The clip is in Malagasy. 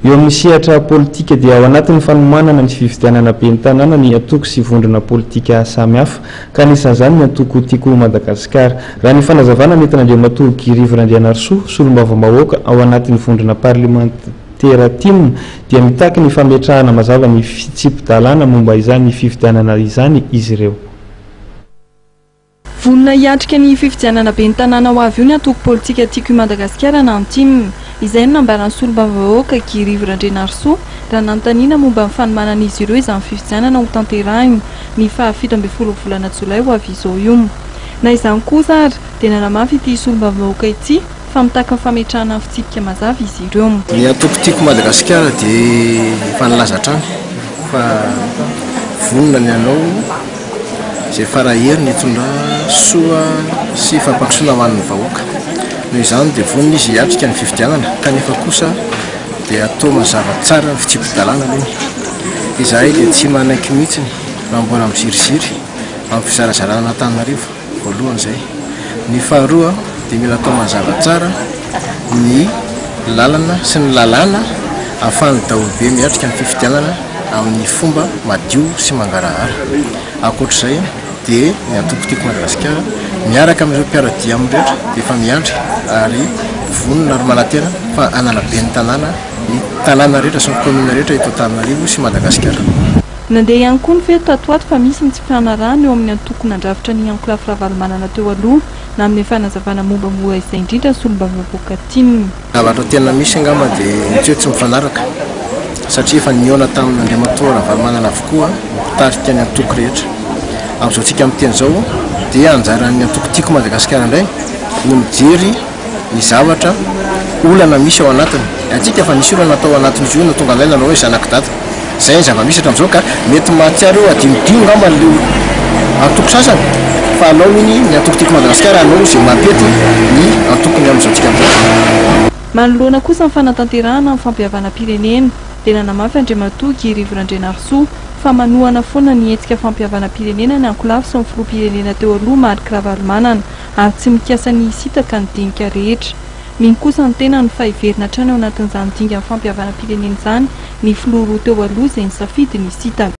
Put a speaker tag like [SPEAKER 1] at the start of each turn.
[SPEAKER 1] eo amin'ny sehatra politika dia ao anatin'ny fanomanana ny fifidianana ben'ny tanàna ny atoko sy vondrona politika samihafa ka anisan'izany ny atoko tiako Madagasikara. Raha ny fanazavana nentina Andriamatoa Girivo Randrianarsoa solombavambahoaka ao anatin'ny vondrona parlementera timona dia mitaky ny fametrahana mazava ny fitsipidalana momba izany ny fifidianana izany izy ireo.
[SPEAKER 2] Vonona hiatrika ny fifidianana ben'ny tanàna ho avy io ny atoko politika tiako Madagasikara na antimina. Izay no nambaran'ny solombavambahoaka Girivo Randrianarsoa raha nanontaniana momba ny fanomanana izy ireo izany fifidianana ho tanterahiny ny 17 volana Jolay ho avy izao io. Na izany kosa ary dia nanamafy ity solombavambahoaka ity fa mitaka ny fametrahana fitsipika mazava izy ireo.
[SPEAKER 3] Ny atoko tiako Madagasikara dia efa nilaza hatrany fa vonona ny anao izay farahery nitondra soa sy fampandrosoana ho an'ny vahoaka. Noho izany dia vonona izy hiatrika ny fifidianana kanefa kosa dia atao mazava tsara ny fitsipidalana aloha. Izahay dia tsy manaiky mihitsy raha mbola miziriziry amin'ny fizarazarana Antananarivo voalohan'izay. Ny faharoa dia mila atao mazava tsara ny lalana sy ny lalàna ahafahan'ny daholobe miatrika ny fifidianana amin'ny fomba madio sy mangarahara. Ankoatr'izay dia ny atoko tiako Madagasikara miaraka amin'ireo mpiaradia amin'ireo rehetra dia efa miandry ary vonona ary manantena fa anana ben'ny tanàna ny tanàna rehetra sy ny komina rehetra eto Antananarivo sy Madagasikara.
[SPEAKER 2] Nandeha ihany koa ny fety tatoato fa misy ny tsy fifanarahana eo amin'ny atoko nandrafitra ny ankolafy Ravalomanana teo aloha na amin'ny fanazavana mombamomba izay indrindra ny solombavambahoaka timina.
[SPEAKER 3] Zavatra tena misy angamba dia tsy hoe tsy mifanaraka satria efa niona tamin'Andriamatoa Ravalomanana avokoa mitarika ny atoko rehetra. Amin'izao tsika amin'ny teny izao dia anjaran'ny atoko tiako Madagasikara indray no mijery ny zavatra olana misy ao anatiny. Antsika fa nisy olana atao anatin'izy io no tonga an'ilay nanao hoe zanak'idada. Izay ny zava-misy hatramin'izao ka mety mahatsiaro eo adimodimo ngamba n'ilay atoko sasany fa alao iny ny atoko tiako Madagasikara anao izay mampety ny atokony amin'izao tsika amin'ny.
[SPEAKER 2] Manoloana kosa ny fanatanterahana amin'ny fampihavana-pirenena dia nanamafy Andriamatoa Girivo Randrianarsoa fa manohana foana ny hetsika fampihavana-pirenena ny ankolafy sy ny filoham-pirenena teo aloha mariky Ravalomanana ary tsy mikasa ny hisitaka ny dinika rehetra. Miny kosa ny tena ny fahiverina hatrany ao anatin'izany dinga fampihavana-pirenena izany ny filoha roa teo aloha izay nisafidy ny hisitaka.